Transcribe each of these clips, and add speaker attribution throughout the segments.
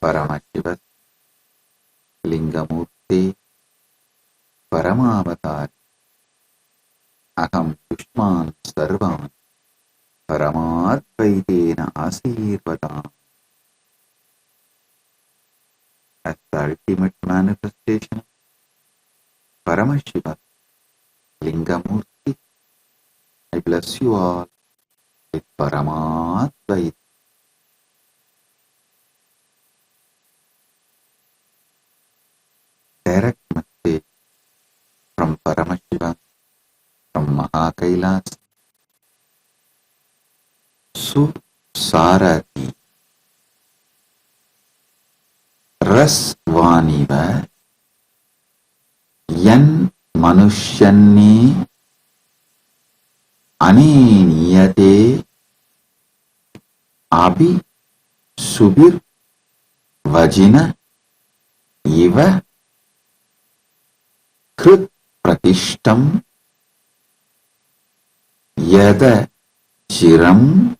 Speaker 1: Paramashiva Lingamurte Paramavatari Aham Yushman Sarvan Paramadvaitena Asirvadam. As the ultimate manifestation of Paramashiva Lingamurti, I bless you all with Paramadvaita. Direct message from Paramashiva, from Kailasa, Susarati Rasvaniva Yan Manushyani Aneniyate Abhi Subir Vajina Iva Krit Pratishtam Yada Chiram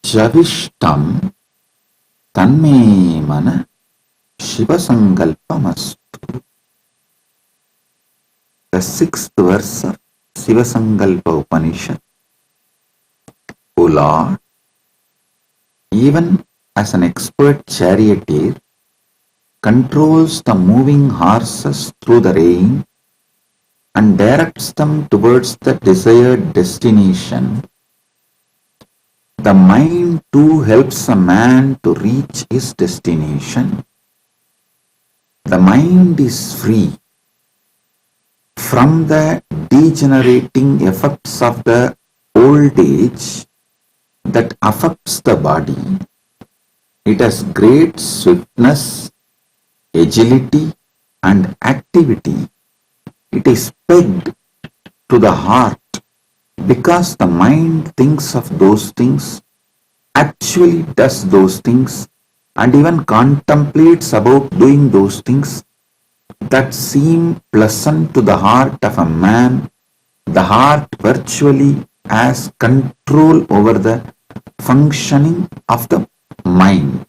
Speaker 1: Javishtam Tanme Mana Shiva Sankalpamastu. The sixth verse of Shiva Sankalpa Upanishad. O Lord, even as an expert charioteer controls the moving horses through the rain and directs them towards the desired destination, the mind too helps a man to reach his destination. The mind is free from the degenerating effects of the old age that affects the body. It has great swiftness, agility and activity. It is pegged to the heart because the mind thinks of those things, actually does those things, and even contemplates about doing those things that seem pleasant to the heart of a man. The heart virtually has control over the functioning of the mind.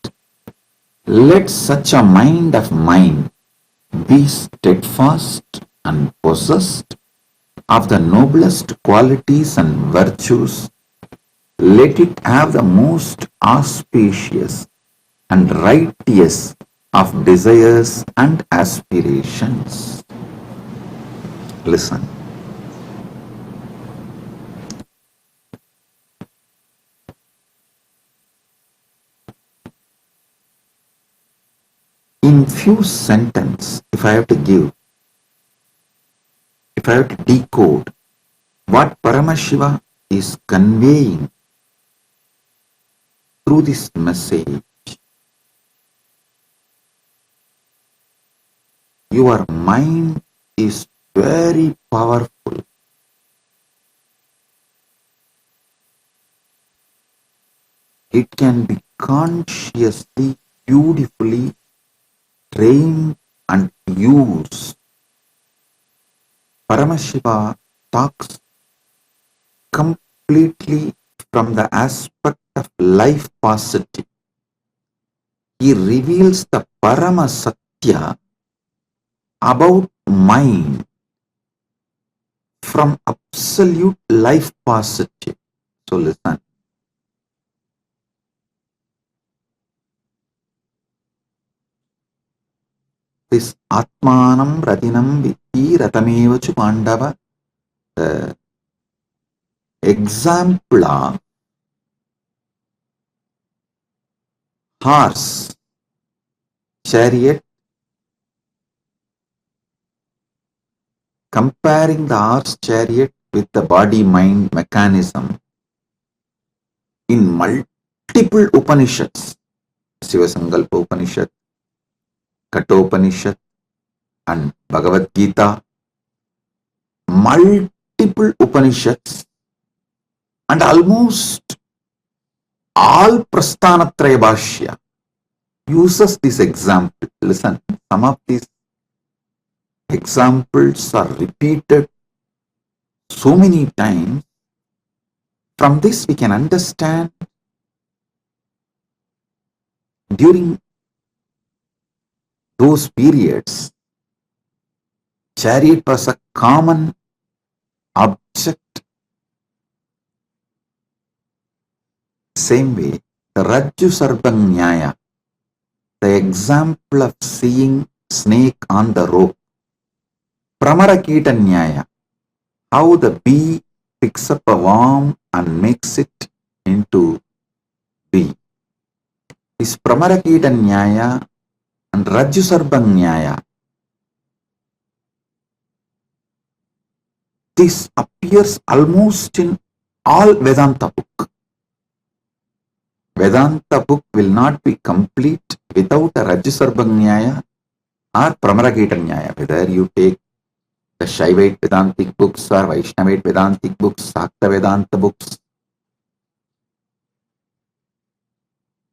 Speaker 1: Let such a mind of mine be steadfast and possessed of the noblest qualities and virtues. Let it have the most auspicious and righteous of desires and aspirations. Listen. In few sentences, if I have to decode what Paramashiva is conveying through this message, your mind is very powerful. It can be consciously, beautifully trained and used. Paramashiva talks completely from the aspect of life positive. He reveals the Paramasatya about mind from absolute life positive. So listen. This Atmanam Ratinam Vitti Ratamevachu Pandava, the example of horse, chariot, comparing the horse chariot with the body-mind mechanism in multiple Upanishads, Shiva Sankalpa Upanishad, Kathopanishad and Bhagavad Gita, multiple Upanishads and almost all Prasthanatraya Bhashya uses this example. Listen, some of these examples are repeated so many times. From this we can understand during those periods, chariot was a common object. Same way, the Rajju Sarpang Nyaya, the example of seeing snake on the rope. Pramarakita Nyaya, how the bee picks up a worm and makes it into bee. This Pramarakita Nyaya and Rajju Sarpang Nyaya, this appears almost in all Vedanta book. Vedanta book will not be complete without a Rajju Sarpang Nyaya or Pramarakita Nyaya. Whether you take the Shaivite Vedantic books or Vaishnavite Vedantic books, Sakta Vedanta books.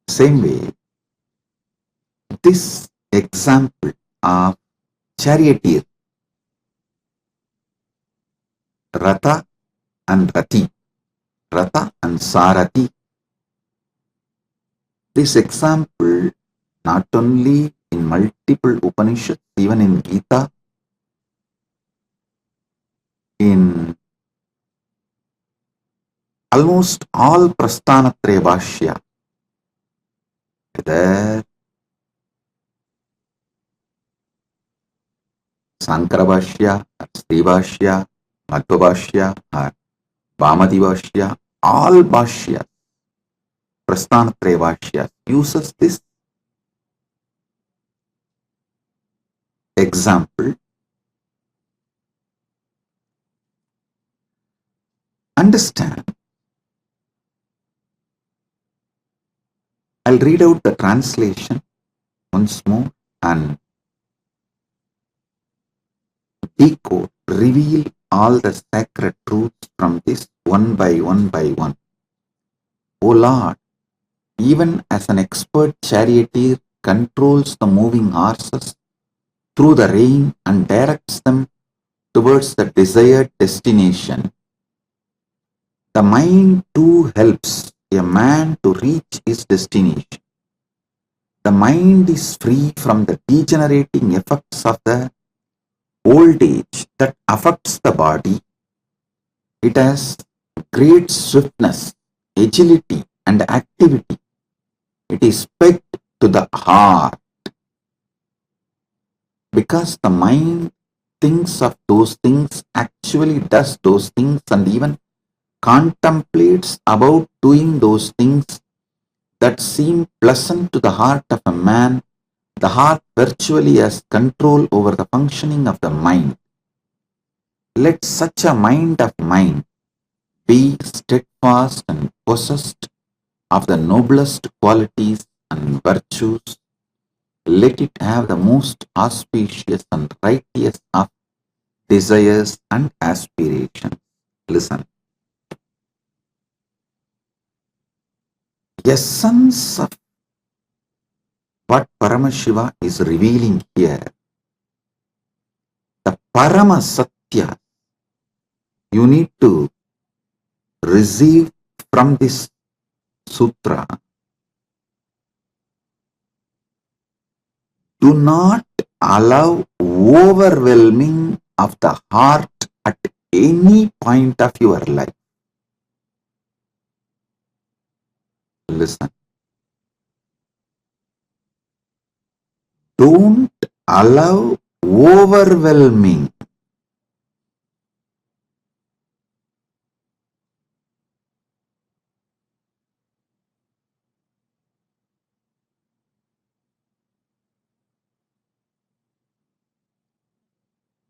Speaker 1: Same way, this example of charioteer, Ratha and Rati, Ratha and Sarati, this example not only in multiple Upanishads, even in Gita, in almost all Prasthanatraya Bhashya, whether Sankara Bhashya, or Sri Bhashya, Madhva Bhashya, or Bhamati Bhashya, all Bhashya, Prasthanatraya Bhashya uses this example. Understand. I'll read out the translation once more and decode, reveal all the sacred truths from this one by one by one. O Lord, even as an expert charioteer controls the moving horses through the rain and directs them towards the desired destination, the mind too helps a man to reach his destination. The mind is free from the degenerating effects of the old age that affects the body. It has great swiftness, agility, and activity. It is pegged to the heart because the mind thinks of those things, actually does those things, and even contemplates about doing those things that seem pleasant to the heart of a man. The heart virtually has control over the functioning of the mind. Let such a mind of mine be steadfast and possessed of the noblest qualities and virtues. Let it have the most auspicious and righteous of desires and aspirations. Listen. Essence of what Paramashiva is revealing here, the Parama Satya, you need to receive from this sutra. Do not allow overwhelming of the heart at any point of your life. Listen. Don't allow overwhelming.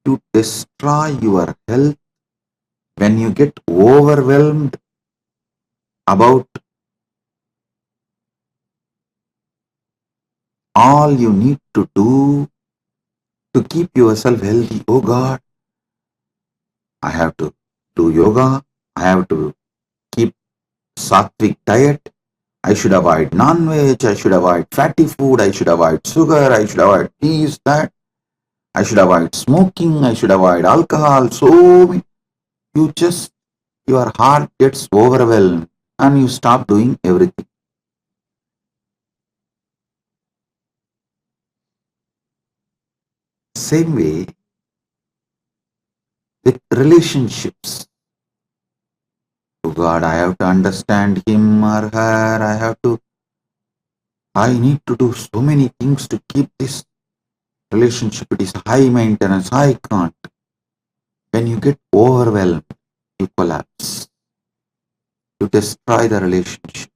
Speaker 1: To destroy your health when you get overwhelmed about all you need to do to keep yourself healthy. Oh God, I have to do yoga. I have to keep sattvic diet. I should avoid non-veg. I should avoid fatty food. I should avoid sugar. I should avoid this, that. I should avoid smoking. I should avoid alcohol. So your heart gets overwhelmed and you stop doing everything. Same way with relationships. To God, I have to understand him or her. I need to do so many things to keep this relationship. It is high maintenance. I can't. When you get overwhelmed, you collapse. You destroy the relationship.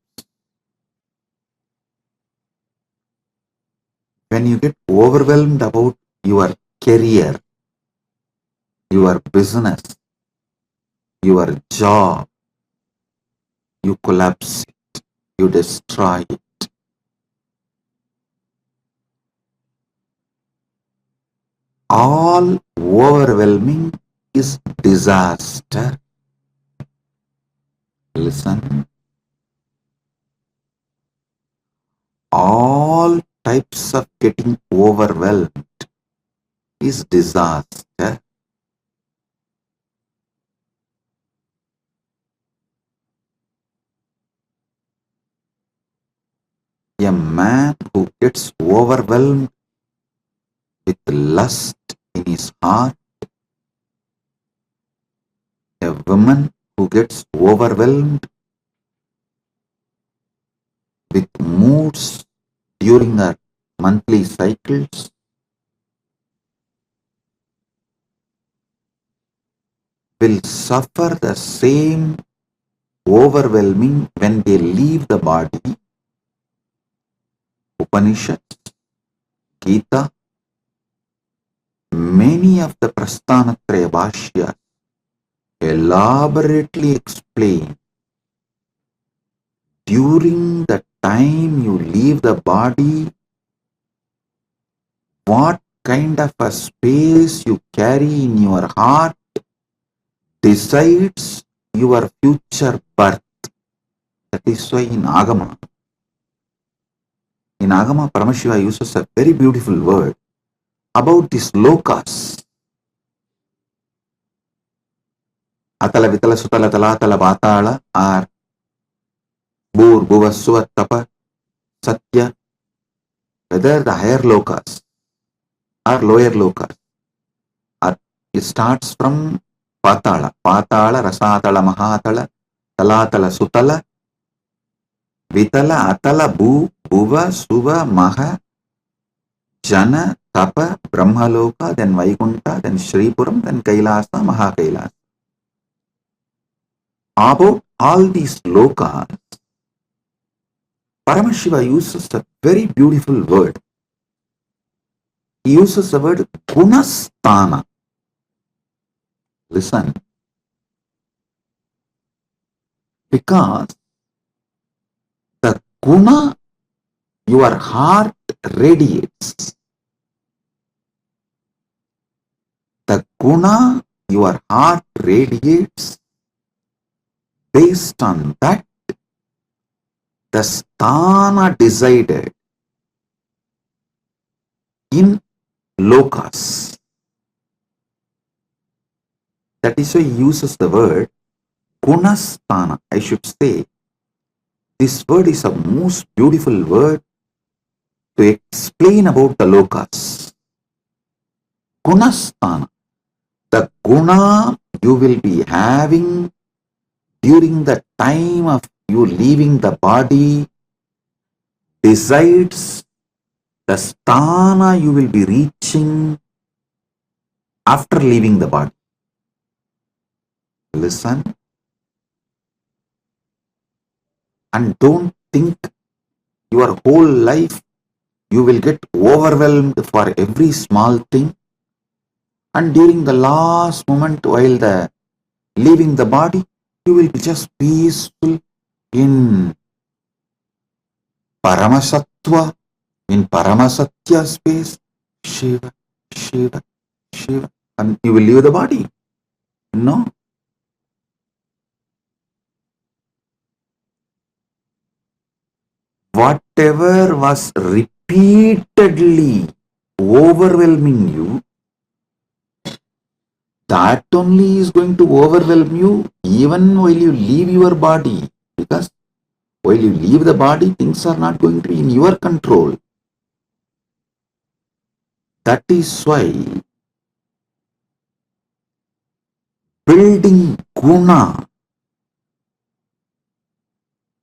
Speaker 1: When you get overwhelmed about your career, your business, your job, you collapse it. You destroy it. All overwhelming is disaster. Listen. All types of getting overwhelmed is disaster. A man who gets overwhelmed with lust in his heart, a woman who gets overwhelmed with moods during her monthly cycles, will suffer the same overwhelming when they leave the body. Upanishads, Gita, many of the Prasthanatraya Bhashyas elaborately explain during the time you leave the body, what kind of a space you carry in your heart decides your future birth. That is why in Agama, Paramashiva uses a very beautiful word about these lokas. Atala, Vitala, Sutala, Talatala, Vatala are Bur, Bhuva, Suva, Tapa, Satya, whether the higher lokas or lower lokas. It starts from Patala, Rasatala, Mahatala, Talatala, Sutala, Vitala, Atala, Bhuva, Suva, Maha, Jana, Tapa, Brahmaloka, then Vaikunta, then Shripuram, then Kailasa, Mahakailasa. About all these lokas, Paramashiva uses a very beautiful word. He uses the word Gunasthana. Listen. Because the Guna, your heart radiates. The Guna, your heart radiates. Based on that, the sthana decided in lokas. That is why he uses the word Gunasthana. I should say, this word is a most beautiful word to explain about the lokas. Gunasthana. The guna you will be having during the time of you leaving the body decides the sthana you will be reaching after leaving the body. Listen and don't think your whole life you will get overwhelmed for every small thing, and during the last moment while the leaving the body you will be just peaceful in Paramasatva, in Paramasatya space, Shiva, Shiva, Shiva, and you will leave the body. No. Whatever was repeatedly overwhelming you, that only is going to overwhelm you even while you leave your body. Because while you leave the body, things are not going to be in your control. That is why building guna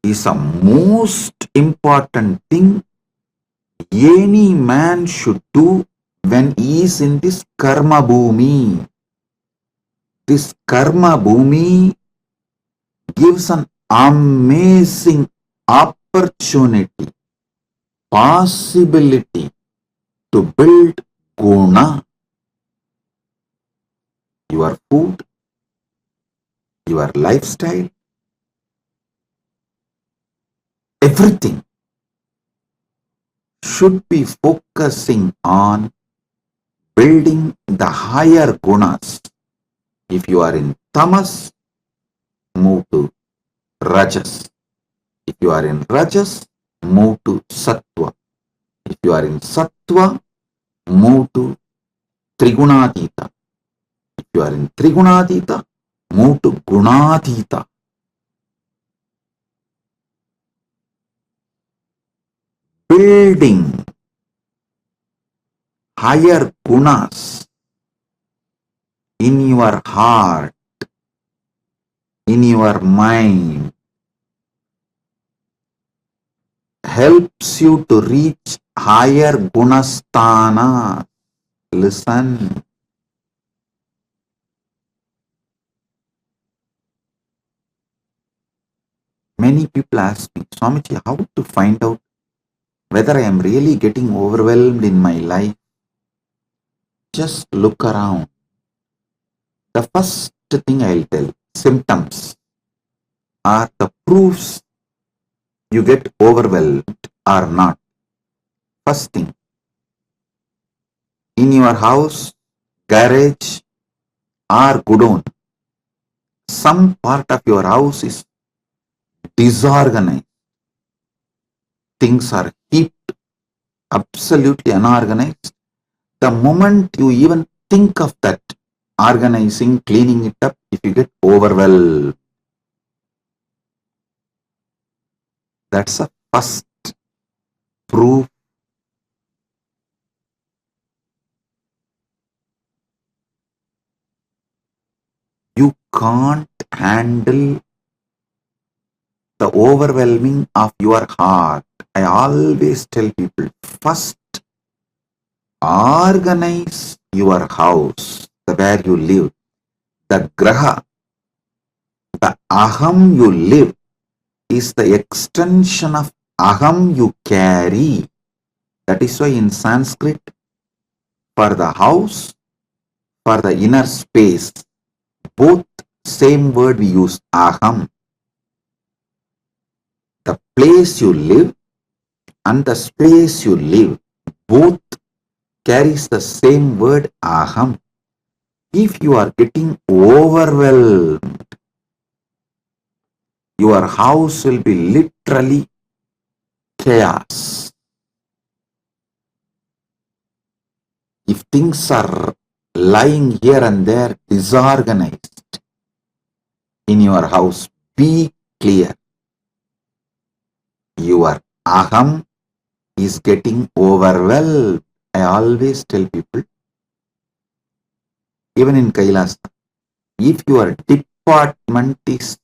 Speaker 1: is the most important thing any man should do when he is in this karma bhumi. This karma bhumi gives an amazing opportunity, possibility to build guna. Your food, your lifestyle, everything should be focusing on building the higher gunas. If you are in tamas, move to rajas. If you are in rajas, move to sattva. If you are in sattva, move to trigunatita. If you are in trigunatita, move to gunatita. Building higher gunas in your heart, in your mind, helps you to reach higher gunasthana. Listen. Many people ask me, Swamiji, how to find out whether I am really getting overwhelmed in my life? Just look around. The first thing I'll tell, symptoms are the proofs you get overwhelmed or not. First thing, in your house, garage or godown, some part of your house is disorganized. Things are heaped, absolutely unorganized. The moment you even think of that, organizing, cleaning it up, if you get overwhelmed, that's a first proof. You can't handle the overwhelming of your heart. I always tell people, first organize your house, where you live, the graha, the aham you live is the extension of aham you carry. That is why in Sanskrit, for the house, for the inner space, both same word we use, aham. The place you live and the space you live, both carries the same word, aham. If you are getting overwhelmed, your house will be literally chaos. If things are lying here and there, disorganized in your house, be clear. Your aham is getting overwhelmed. I always tell people, even in Kailasa, if your department is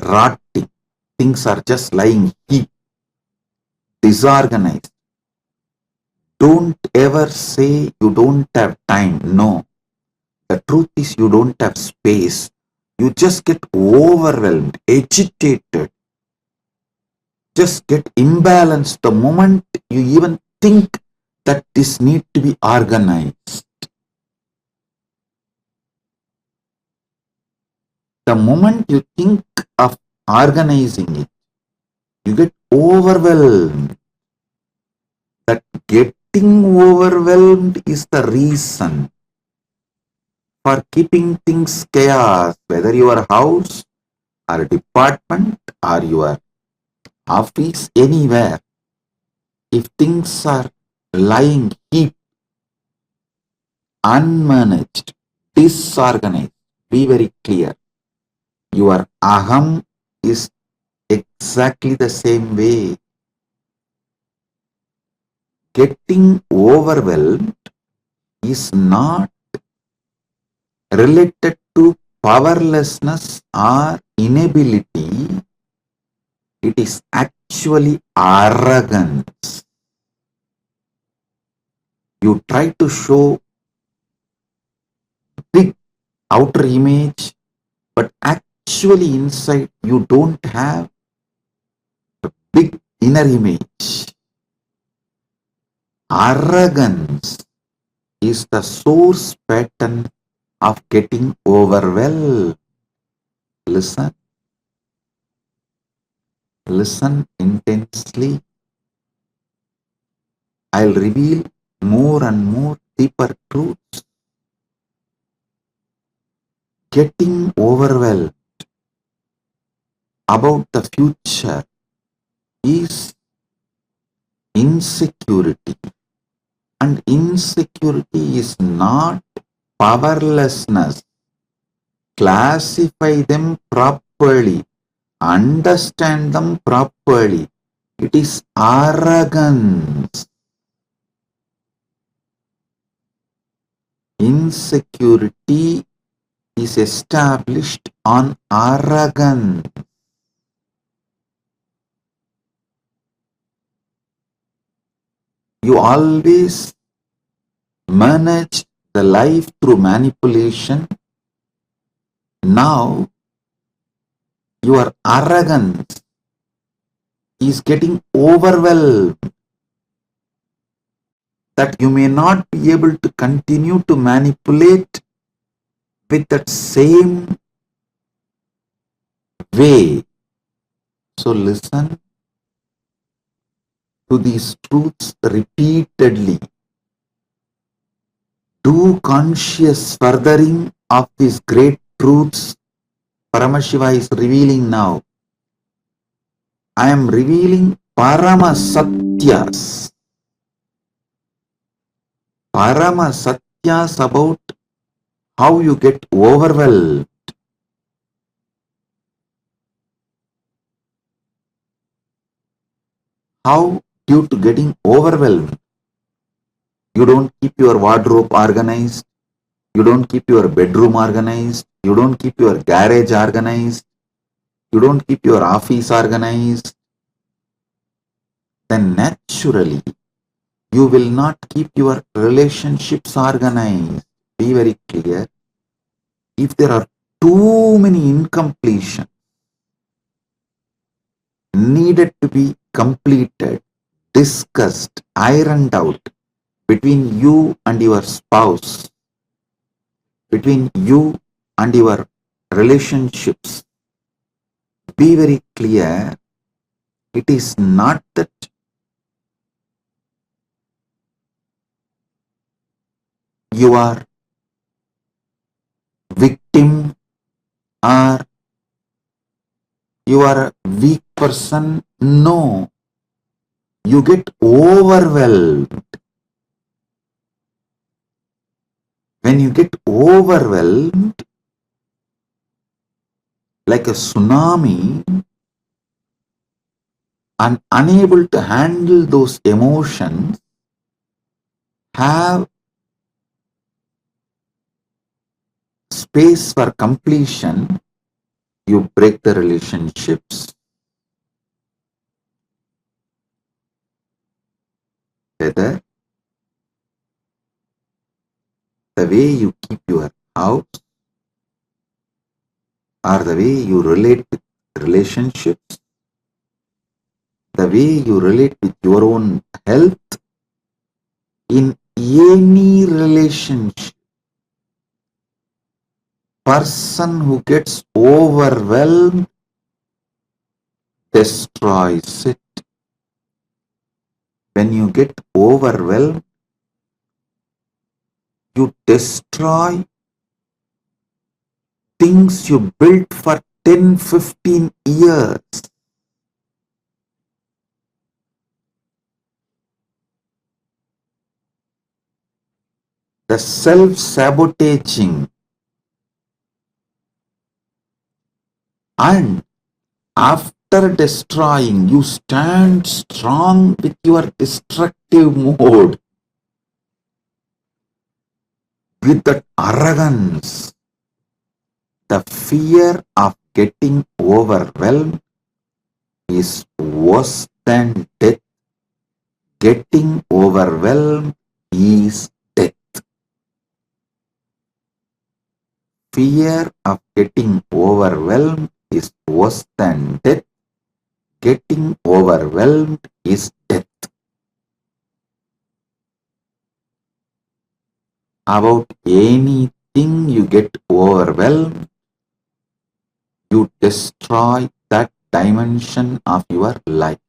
Speaker 1: rotting, things are just lying heap, disorganized, don't ever say you don't have time. No. The truth is you don't have space. You just get overwhelmed, agitated, just get imbalanced the moment you even think that this need to be organized. The moment you think of organizing it, you get overwhelmed. That getting overwhelmed is the reason for keeping things chaos, whether your house or department or your office, anywhere. If things are lying heap, unmanaged, disorganized, be very clear. Your aham is exactly the same way. getting overwhelmed is not related to powerlessness or inability. It is actually arrogance. You try to show big outer image, but actually inside you don't have a big inner image. Arrogance is the source pattern of getting overwhelmed. Listen, listen intensely. I'll reveal more and more deeper truths. Getting overwhelmed about the future is insecurity, and insecurity is not powerlessness. Classify them properly, understand them properly. It is arrogance. Insecurity is established on arrogance. You always manage the life through manipulation. Now your arrogance is getting overwhelmed, that you may not be able to continue to manipulate with that same way. So listen to these truths repeatedly. Do conscious furthering of these great truths Paramashiva is revealing now. I am revealing Paramasatyas. Paramasatyas about how you get overwhelmed. How, due to getting overwhelmed, you don't keep your wardrobe organized, you don't keep your bedroom organized, you don't keep your garage organized, you don't keep your office organized, then naturally you will not keep your relationships organized. Be very clear. If there are too many incompletions needed to be completed, discussed, ironed out between you and your spouse, between you and your relationships, be very clear. It is not that you are victim or you are a weak person. No, you get overwhelmed. When you get overwhelmed like a tsunami and unable to handle those emotions, have space for completion, you break the relationships. Whether the way you keep your house or the way you relate with relationships, the way you relate with your own health, in any relationship, person who gets overwhelmed destroys it. When you get overwhelmed, you destroy things you built for 10, 15 years. The self-sabotaging, and after destroying, you stand strong with your reactive mode with that arrogance. The fear of getting overwhelmed is worse than death. Getting overwhelmed is death. Fear of getting overwhelmed is worse than death. Getting overwhelmed is death. About anything you get overwhelmed, you destroy that dimension of your life.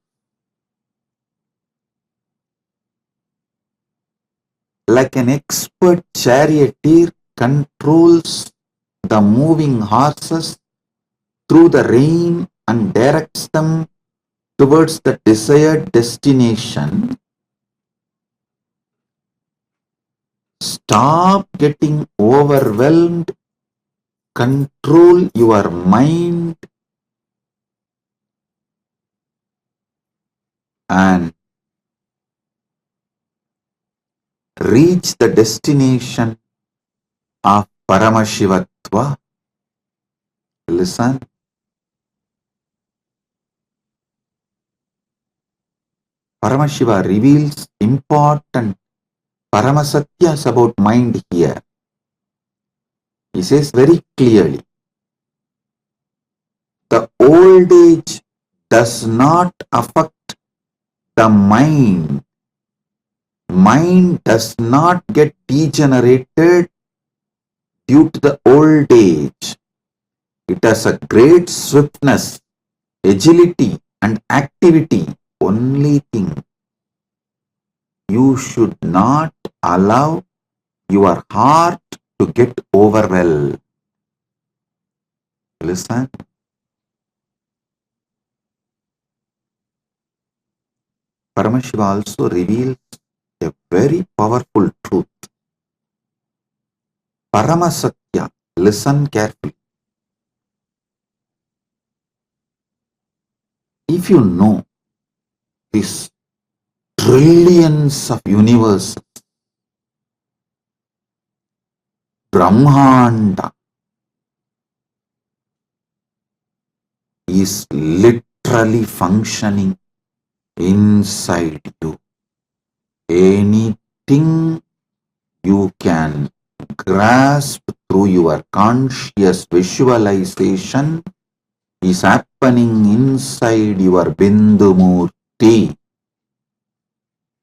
Speaker 1: Like an expert charioteer controls the moving horses through the rain and directs them towards the desired destination, stop getting overwhelmed, control your mind, and reach the destination of Paramashivatva. Listen. Paramashiva reveals important Paramasatyas about mind here. He says very clearly, the old age does not affect the mind. Mind does not get degenerated due to the old age. It has a great swiftness, agility, and activity. Only thing, you should not allow your heart to get overwhelmed. Listen. Paramashiva also reveals a very powerful truth. Paramasatya, listen carefully. If you know these trillions of universes, Brahmanda is literally functioning inside you. Anything you can grasp through your conscious visualization is happening inside your Bindu Murti.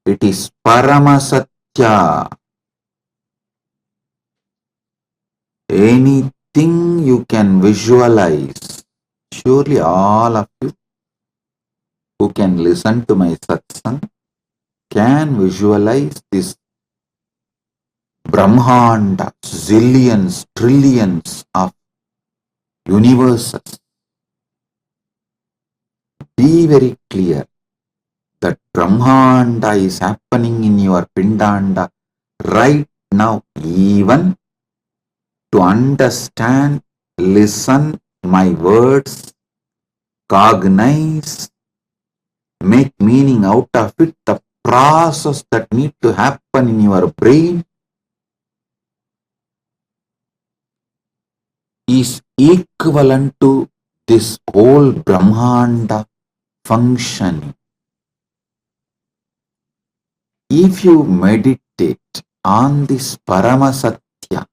Speaker 1: It is Paramasatya. Anything you can visualize, surely all of you who can listen to my satsang can visualize this Brahmanda, zillions, trillions of universes. Be very clear that Brahmanda is happening in your Pindanda right now. Even to understand, listen my words, cognize, make meaning out of it, the process that need to happen in your brain is equivalent to this whole Brahmanda functioning. If you meditate on this Paramasatya,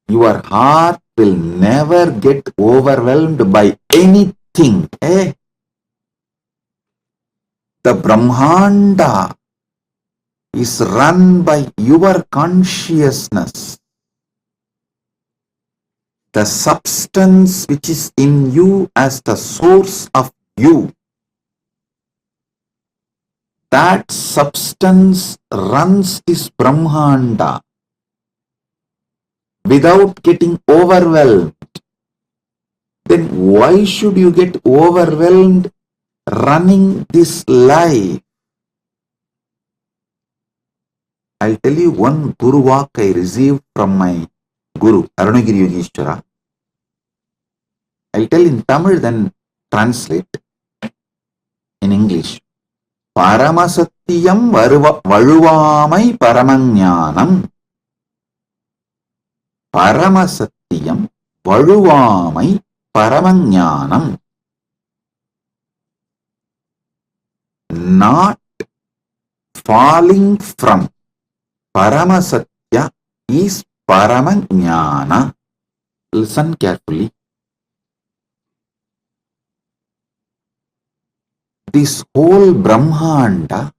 Speaker 1: your heart will never get overwhelmed by anything. The Brahmanda is run by your consciousness. The substance which is in you as the source of you, that substance runs this Brahmanda without getting overwhelmed. Then why should you get overwhelmed running this life? I'll tell you one Guru walk I received from my Guru, Arunagiri Yogeshwara. I'll tell in Tamil, then translate in English. Paramasatiyam valuvamai paramajnanam. Paramasatiyam valuvamai paramajnanam. Not falling from Paramasatya is Paramajnana. Listen carefully. This whole Brahmanda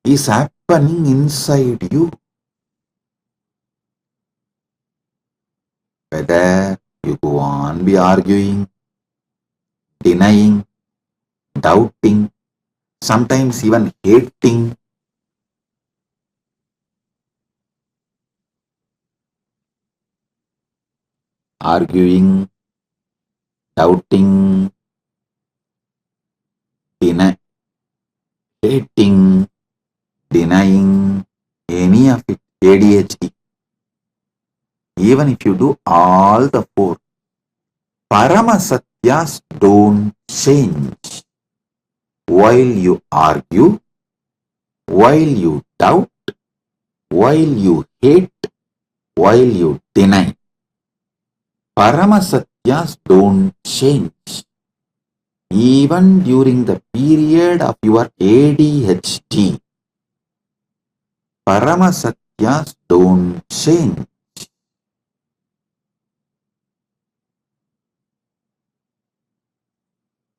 Speaker 1: is happening inside you. Whether you go on be arguing, denying, doubting, sometimes even hating, arguing, doubting, hating, denying, any of it, ADHD. Even if you do all the four, Paramasatyas don't change. While you argue, while you doubt, while you hate, while you deny, Paramasatyas don't change. Even during the period of your ADHD, Paramasatyas don't change.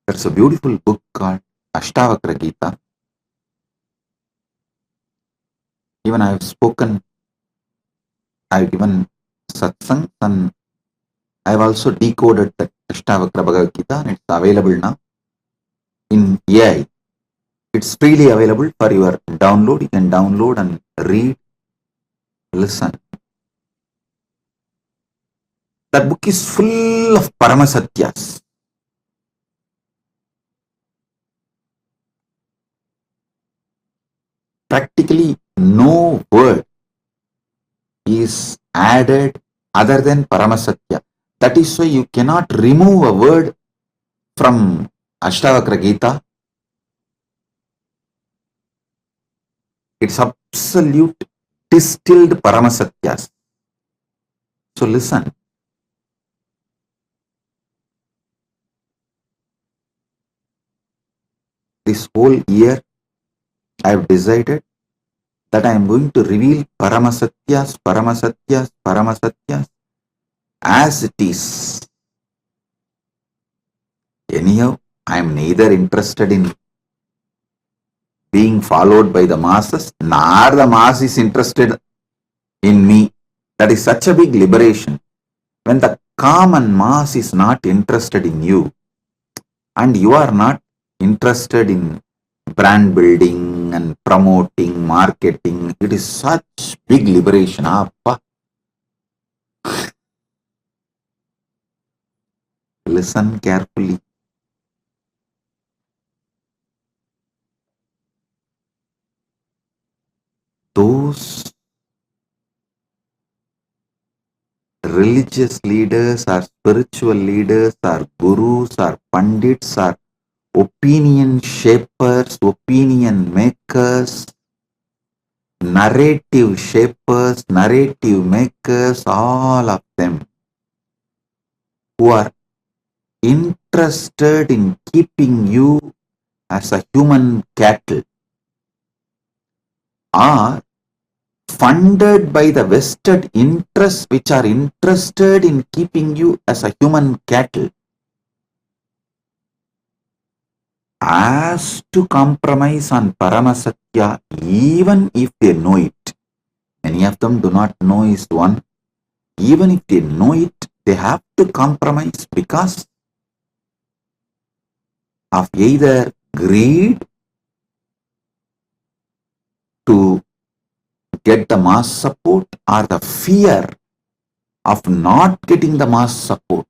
Speaker 1: There's a beautiful book called Ashtavakra Gita. Even I have spoken, I've given satsang and I've also decoded the Ashtavakra Bhagavad Gita and it's available now in AI. It's freely available for your download. You can download and read, listen. That book is full of Paramasatyas. Practically no word is added other than Paramasatya. That is why you cannot remove a word from Ashtavakra Gita. It's absolute distilled Paramasatyas. So listen. This whole year I have decided that I am going to reveal Paramasatyas, Paramasatyas, Paramasatyas as it is. Anyhow, I am neither interested in being followed by the masses, nor the mass is interested in me. That is such a big liberation. When the common mass is not interested in you, and you are not interested in brand building and promoting, marketing, it is such big liberation. Appa. Listen carefully. Those religious leaders or spiritual leaders or gurus or pandits or opinion shapers, opinion makers, narrative shapers, narrative makers, all of them who are interested in keeping you as a human cattle are funded by the vested interests which are interested in keeping you as a human cattle as to compromise on Paramasatya even if they know it. Many of them do not know is one. Even if they know it, they have to compromise because of either greed to get the mass support or the fear of not getting the mass support.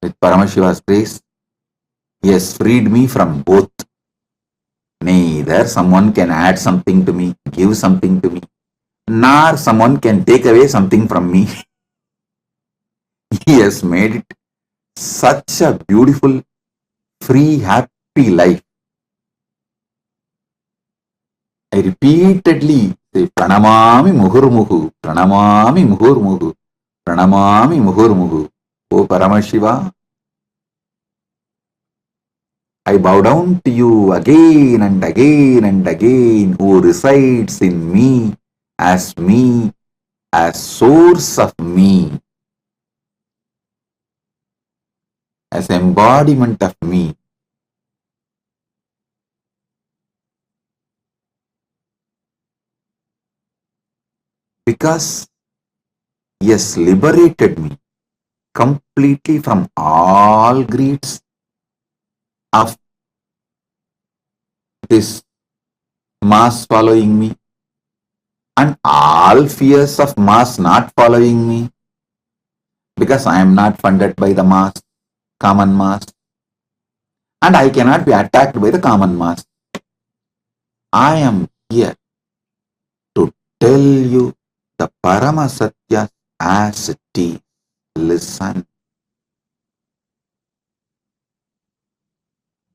Speaker 1: With Paramashiva's grace, he has freed me from both. Neither someone can add something to me, give something to me, nor someone can take away something from me. He has made it such a beautiful, free, happy life. I repeatedly say Pranamami Muhurmuhu, Pranamami Muhurmuhu, Pranamami Muhurmuhu. O Paramashiva, I bow down to you again and again and again, who resides in me, as source of me, as embodiment of me. Because he has liberated me completely from all greeds of this mass following me and all fears of mass not following me, because I am not funded by the mass, common mass, and I cannot be attacked by the common mass. I am here to tell you the Paramasatya as it is. Listen.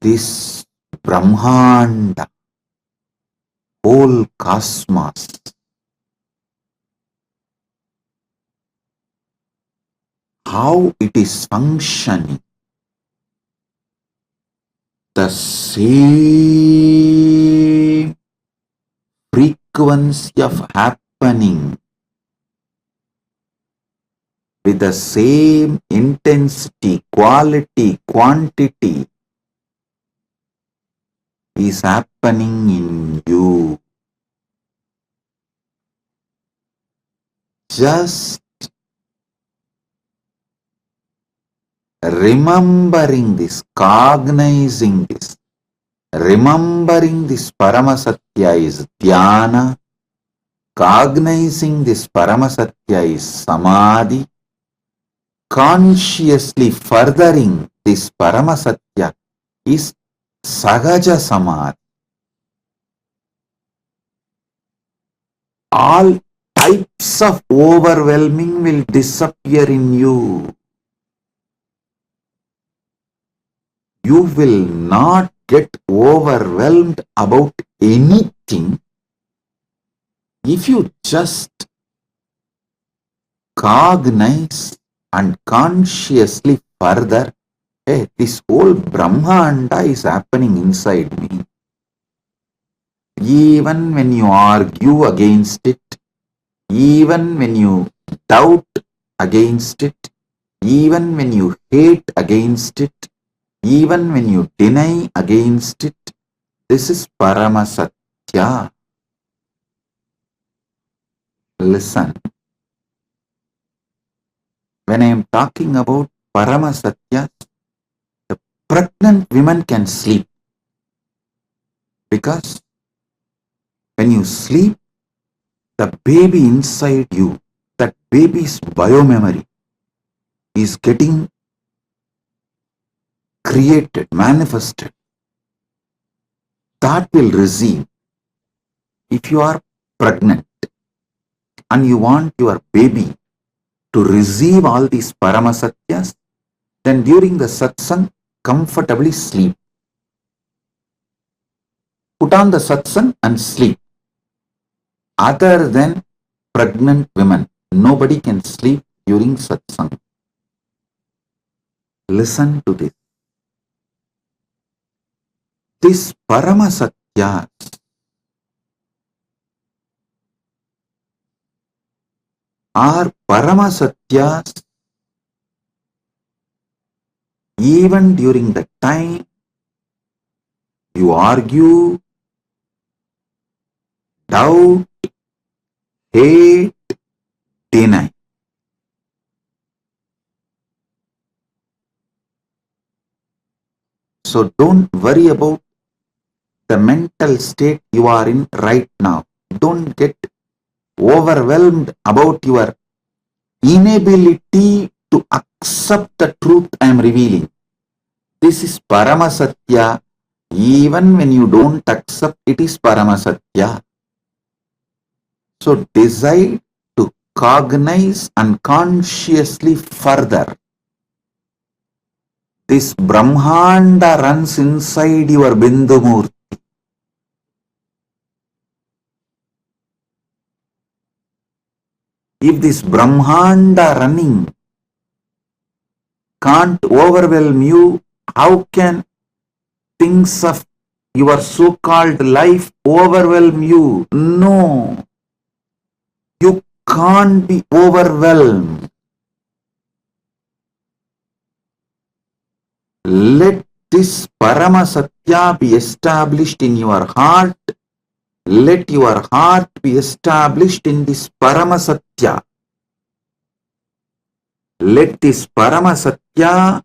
Speaker 1: This Brahmanda, whole cosmos, how it is functioning, the same frequency of happening with the same intensity, quality, quantity is happening in you. Just remembering this, cognizing this, remembering this Paramasatya is dhyana, cognizing this Paramasatya is samadhi, consciously furthering this Paramasatya is sahaja samadhi. All types of overwhelming will disappear in you. You will not get overwhelmed about anything if you just cognize and consciously further, hey, this whole Brahmanda is happening inside me. Even when you argue against it, even when you doubt against it, even when you hate against it, even when you deny against it, this is Paramasatya. Listen. When I am talking about Paramasatya, the pregnant women can sleep, because when you sleep, the baby inside you, that baby's biomemory is getting created, manifested. That will receive. If you are pregnant and you want your baby to receive all these Paramasatyas, then during the satsang, comfortably sleep. Put on the satsang and sleep. Other than pregnant women, nobody can sleep during satsang. Listen to this. This Paramasatya are Paramasatyas even during the time you argue, doubt, hate, deny. So don't worry about the mental state you are in right now. Don't get overwhelmed about your inability to accept the truth I am revealing. This is Paramasatya. Even when you don't accept, it is Paramasatya. So decide to cognize and consciously further This Brahmanda runs inside your Bindumurti. If this Brahmanda running can't overwhelm you, how can things of your so-called life overwhelm you? No, you can't be overwhelmed. Let this Paramasatya be established in your heart. Let your heart be established in this Paramasatya. Let this Paramasatya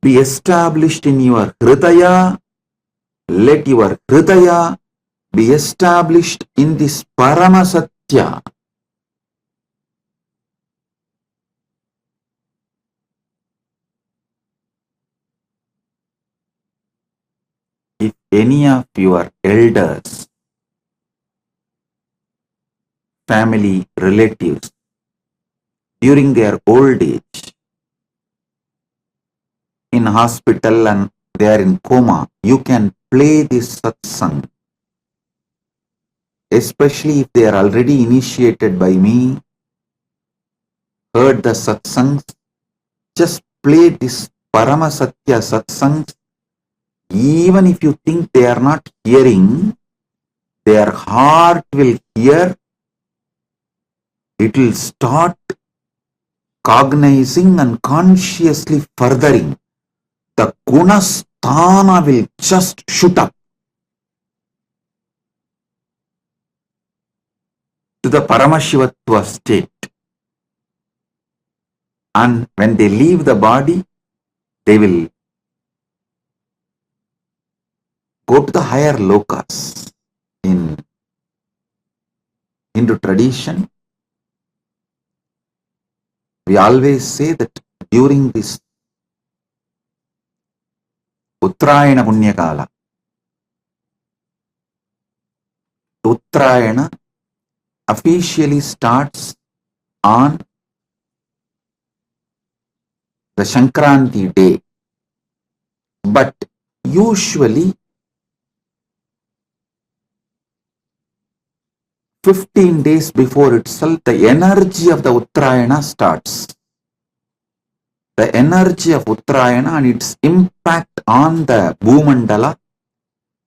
Speaker 1: be established in your Hridaya. Let your Hridaya be established in this Paramasatya. If any of your elders, family, relatives, during their old age, in hospital and they are in coma, you can play this satsang. Especially if they are already initiated by me, heard the satsangs, just play this Paramasatya satsangs. Even if you think they are not hearing, their heart will hear. It will start cognizing and consciously furthering. The gunasthana will just shoot up to the Paramashivatva state. And when they leave the body, they will go to the higher lokas. In Hindu tradition, we always say that during this Uttarayana Punyakala, Uttarayana officially starts on the Shankranti day, but usually 15 days before itself, the energy of the Uttarayana starts. The energy of Uttarayana and its impact on the Bhumandala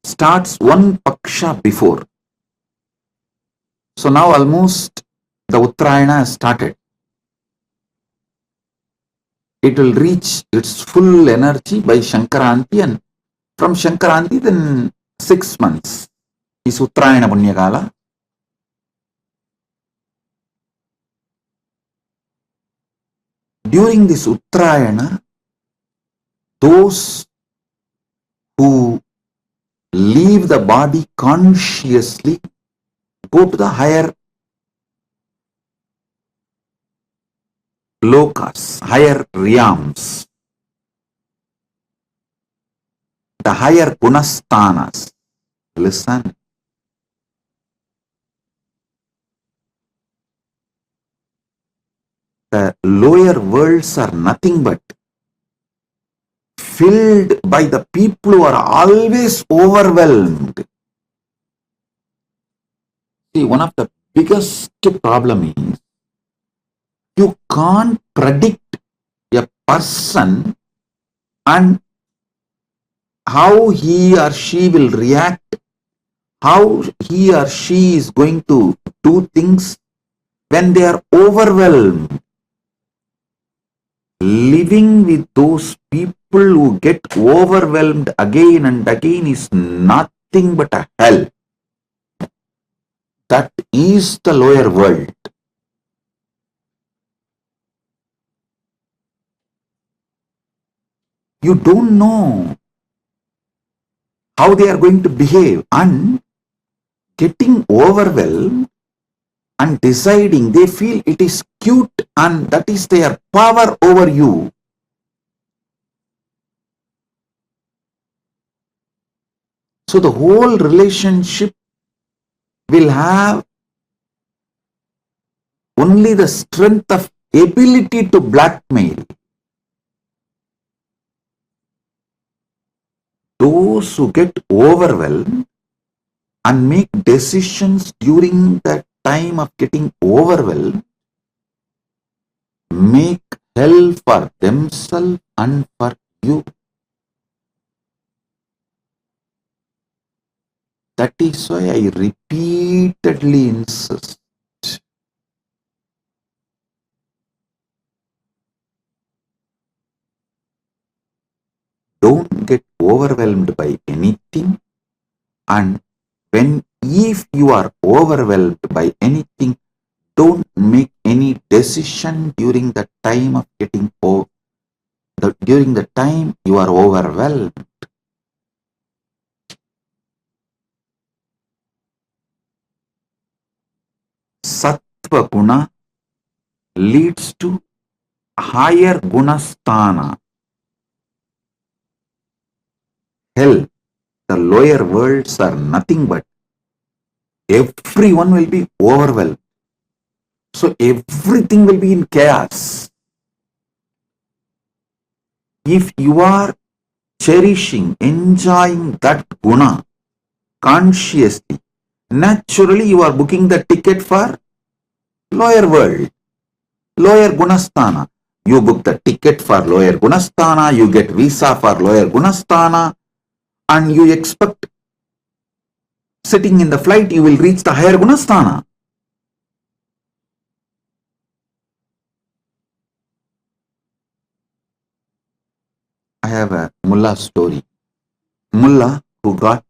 Speaker 1: starts one paksha before. So now almost the Uttarayana has started. It will reach its full energy by Shankaranti, and from Shankaranti then 6 months is Uttarayana Punyakala. During this Uttarayana, those who leave the body consciously go to the higher lokas, higher realms, the higher gunasthanas. Listen. The lower worlds are nothing but filled by the people who are always overwhelmed. See, one of the biggest problem is you can't predict a person and how he or she will react, how he or she is going to do things when they are overwhelmed. Living with those people who get overwhelmed again and again is nothing but a hell. That is the lower world. You don't know how they are going to behave, and getting overwhelmed and deciding, they feel it is cute and that is their power over you. So the whole relationship will have only the strength of ability to blackmail. those who get overwhelmed and make decisions during the time of getting overwhelmed make hell for themselves and for you. That is why I repeatedly insist. Don't get overwhelmed by anything, and if you are overwhelmed by anything, don't make any decision during the time of during the time you are overwhelmed. Sattva guna leads to higher gunasthana. Hell, the lower worlds are nothing but everyone will be overwhelmed. So everything will be in chaos. If you are cherishing, enjoying that guna consciously, naturally you are booking the ticket for lower world, lower gunasthana. You book the ticket for lower gunasthana, you get visa for lower gunasthana, and you expect sitting in the flight you will reach the higher gunasthana. I have a mullah story. Mullah who got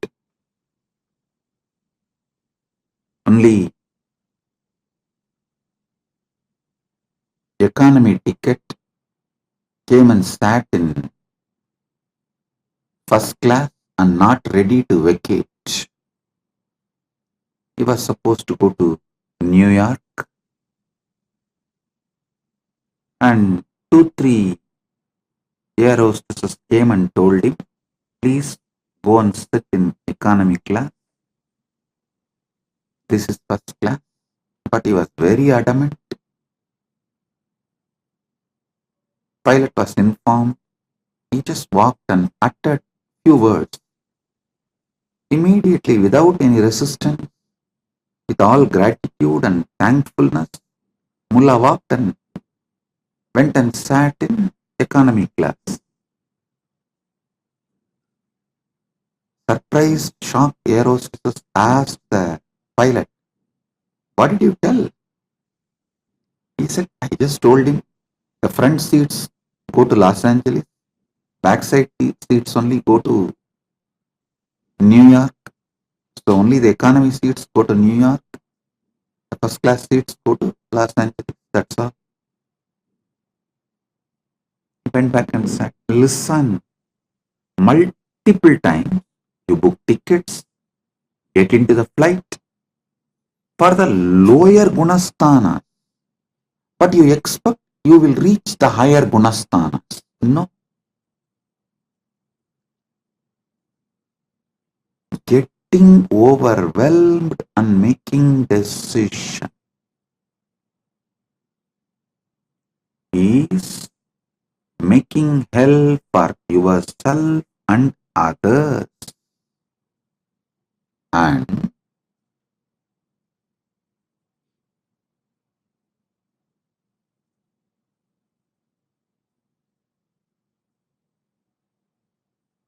Speaker 1: only economy ticket came and sat in first class and not ready to vacate. He was supposed to go to New York, and 2-3 air hostesses came and told him, please go and sit in economy class. This is first class. But he was very adamant. Pilot was informed. He just walked and uttered few words. Immediately, without any resistance, with all gratitude and thankfulness, Mullah walked and went and sat in economy class. Surprised, shocked air hostesses asked the pilot, what did you tell? He said, I just told him the front seats go to Los Angeles, backside seats only go to New York. So only the economy seats go to New York. The first class seats go to Los Angeles. That's all. He went back and said, listen, multiple times you book tickets, get into the flight for the lower gunasthana, but you expect you will reach the higher gunasthanas. No. Getting overwhelmed and making decision is making hell for yourself and others. And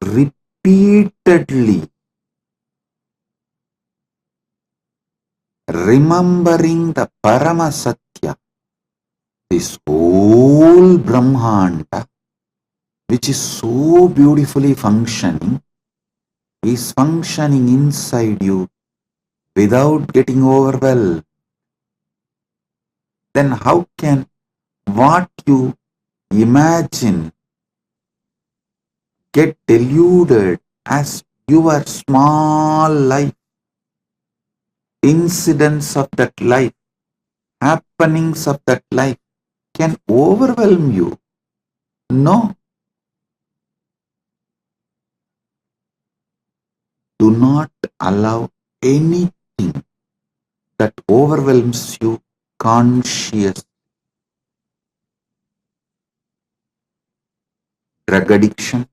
Speaker 1: repeatedly remembering the Paramasatya, this whole Brahmanda, which is so beautifully functioning, is functioning inside you without getting overwhelmed. Then how can what you imagine get deluded as your small life, incidents of that life, happenings of that life can overwhelm you? No. Do not allow anything that overwhelms you consciously. Drug addiction,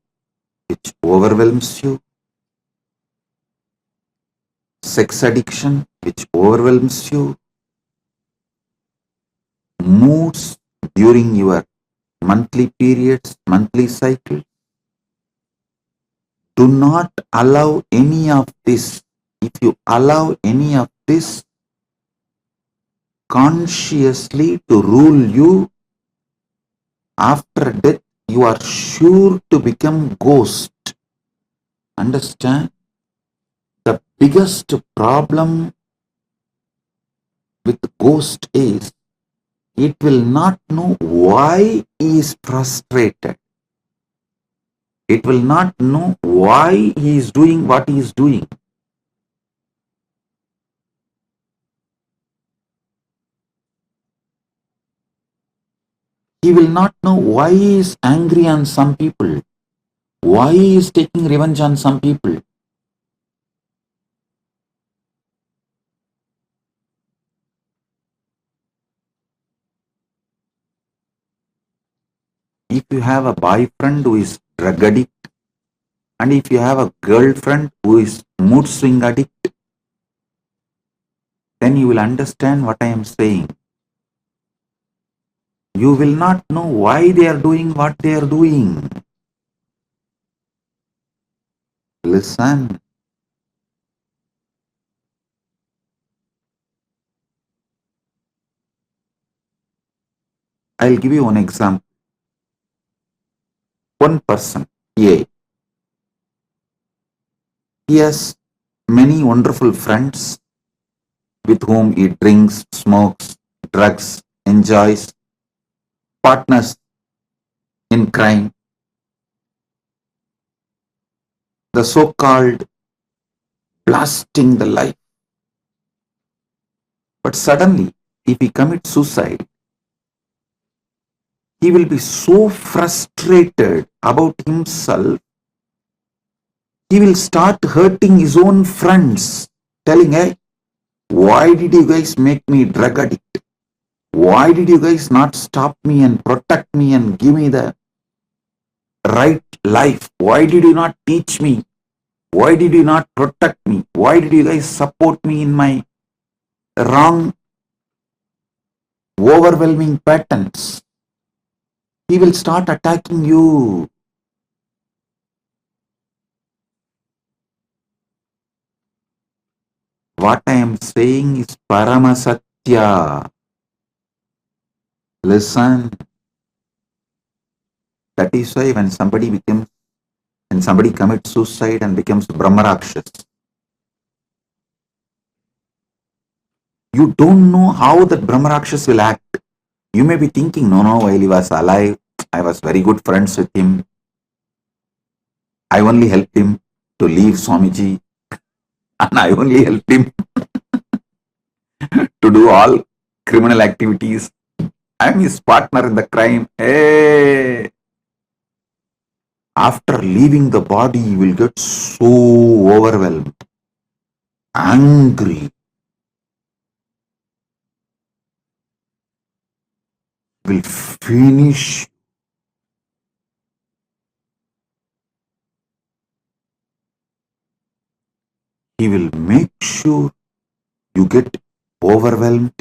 Speaker 1: which overwhelms you, sex addiction, which overwhelms you, moods during your monthly periods, monthly cycle. Do not allow any of this. If you allow any of this consciously to rule you, after death, you are sure to become ghost. Understand? The biggest problem with ghost is it will not know why he is frustrated. It will not know why he is doing what he is doing. He will not know why he is angry on some people, why he is taking revenge on some people. If you have a boyfriend who is drug addict, and if you have a girlfriend who is mood swing addict, then you will understand what I am saying. You will not know why they are doing what they are doing. Listen. I'll give you one example. One person, A, he has many wonderful friends with whom he drinks, smokes, drugs, enjoys, partners in crime, the so-called blasting the life. But suddenly, if he commits suicide, he will be so frustrated about himself, he will start hurting his own friends, telling, hey, why did you guys make me drug addict? Why did you guys not stop me and protect me and give me the right life? Why did you not teach me? Why did you not protect me? Why did you guys support me in my wrong, overwhelming patterns? He will start attacking you. What I am saying is Paramasatya. Listen. That is why when somebody commits suicide and becomes Brahmarakshas, you don't know how that Brahmarakshas will act. You may be thinking, no, while he was alive, I was very good friends with him. I only helped him to leave Swamiji, and I only helped him to do all criminal activities. I'm his partner in the crime. Hey! After leaving the body, you will get so overwhelmed, angry, will finish. He will make sure you get overwhelmed.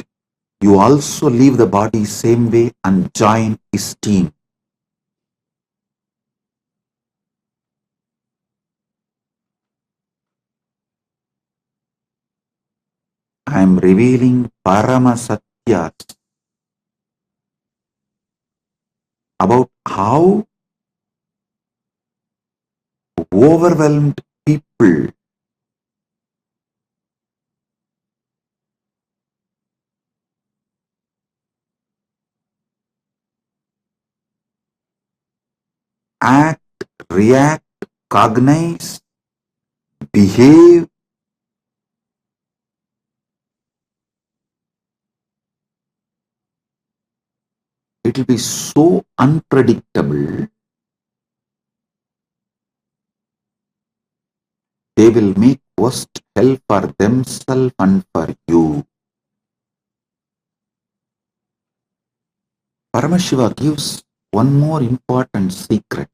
Speaker 1: You also leave the body same way and join his team. I am revealing Paramasatyas about how overwhelmed people act, react, cognize, behave. It will be so unpredictable. They will make worst hell for themselves and for you. Paramashiva gives one more important secret.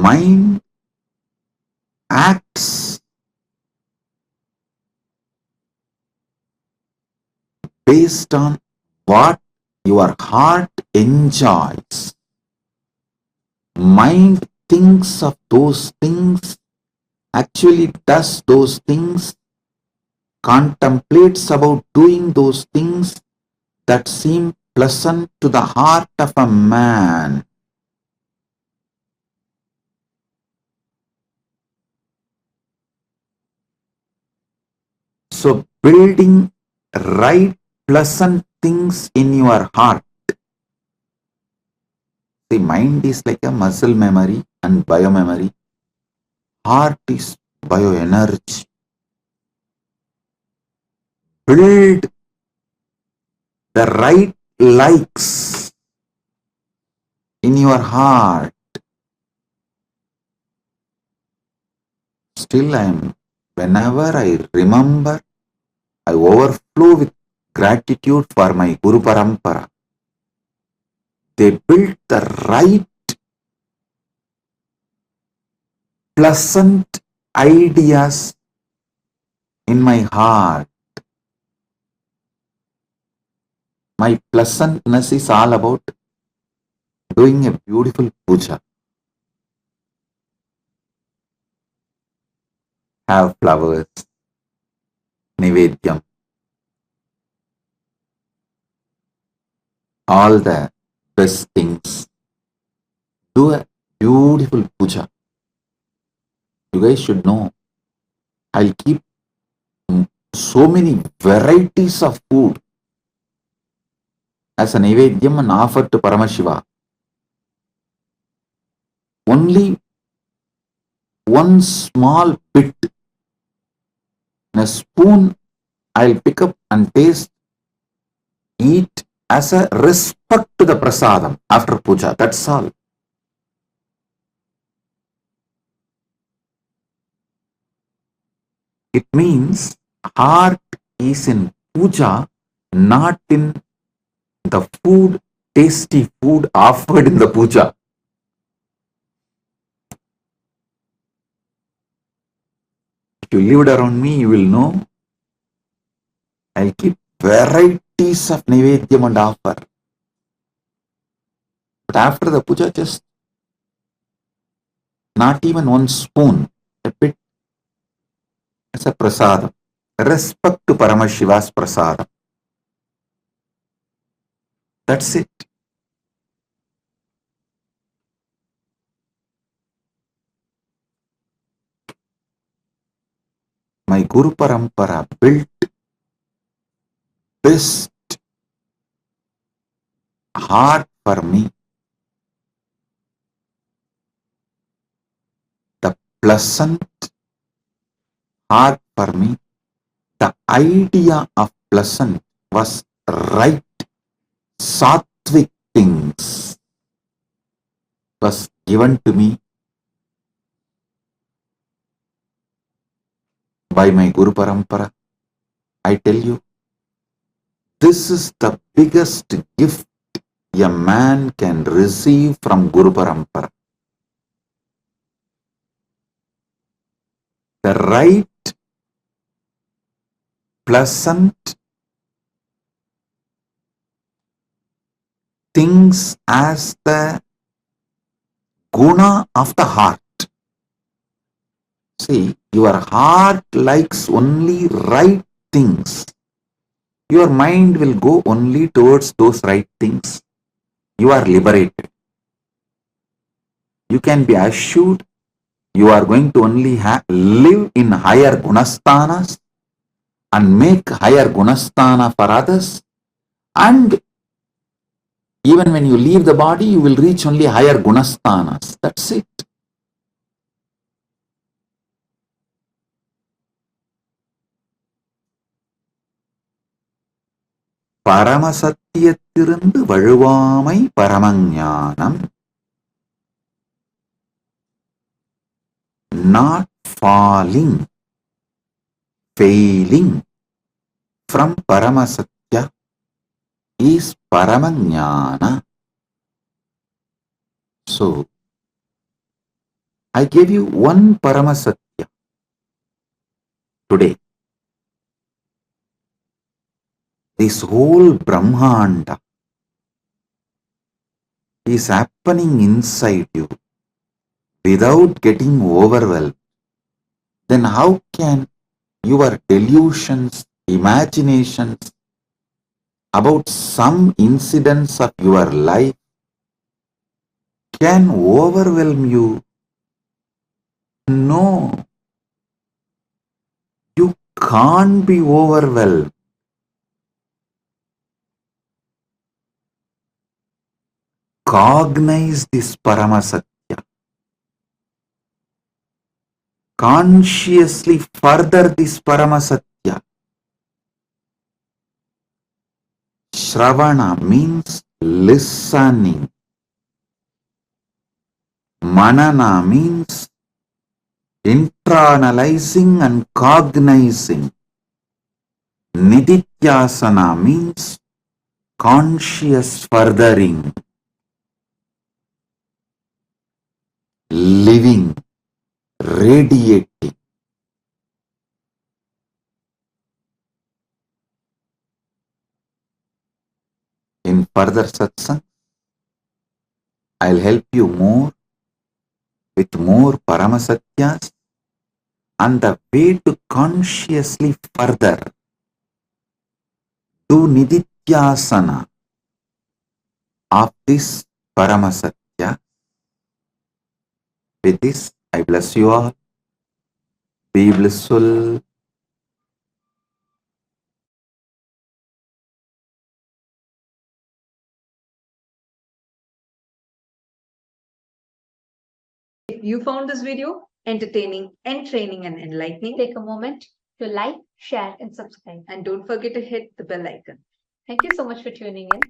Speaker 1: mind acts based on what your heart enjoys. Mind thinks of those things, actually does those things, contemplates about doing those things that seem pleasant to the heart of a man. So building right pleasant things in your heart. The mind is like a muscle memory and biomemory. Heart is bioenergy. Build the right likes in your heart. Still whenever I remember, I overflow with gratitude for my Guru Parampara. They built the right pleasant ideas in my heart. My pleasantness is all about doing a beautiful puja. Have flowers, nivedyam, all the best things. Do a beautiful puja. You guys should know, I'll keep so many varieties of food as a nivedyam and offer to Paramashiva. Only one small bit in a spoon I'll pick up and taste, eat as a respect to the prasadam after puja. That's all. It means heart is in puja, not in the food, tasty food offered in the puja. If you lived around me, you will know I'll keep varieties of nivedyam and offer. But after the puja, just not even one spoon, a bit as a prasadam. Respect to Paramashiva's prasadam. That's it. My Guru Parampara built best heart for me. The pleasant heart for me. The idea of pleasant was right. Sattvic things was given to me by my Guru Parampara. I tell you, this is the biggest gift a man can receive from Guru Parampara. The right, pleasant things as the guna of the heart. See, your heart likes only right things. Your mind will go only towards those right things. You are liberated. You can be assured you are going to only live in higher gunasthanas and make higher gunasthana for others. And even when you leave the body, you will reach only higher gunasthanas. That's it. பரமசத்தியத்திலிருந்து வழுவாமை பரமஞானம். Not falling, failing from Paramasatya is Paramajnana. So, I gave you one Paramasatya today. This whole Brahmanda is happening inside you without getting overwhelmed. Then how can your delusions, imaginations about some incidents of your life can overwhelm you? No, you can't be overwhelmed. Cognize this Paramasatya. Consciously further this Paramasatya. Shravana means listening. Manana means internalizing and cognizing. Nididhyasana means conscious furthering, living, radiating. In further satsang, I'll help you more with more Paramasatyas and the way to consciously further do Nididhyasana of this Paramasatya. With this, I bless you all. Be blissful.
Speaker 2: If you found this video entertaining, entraining, and enlightening, take a moment to like, share, and subscribe. And don't forget to hit the bell icon. Thank you so much for tuning in.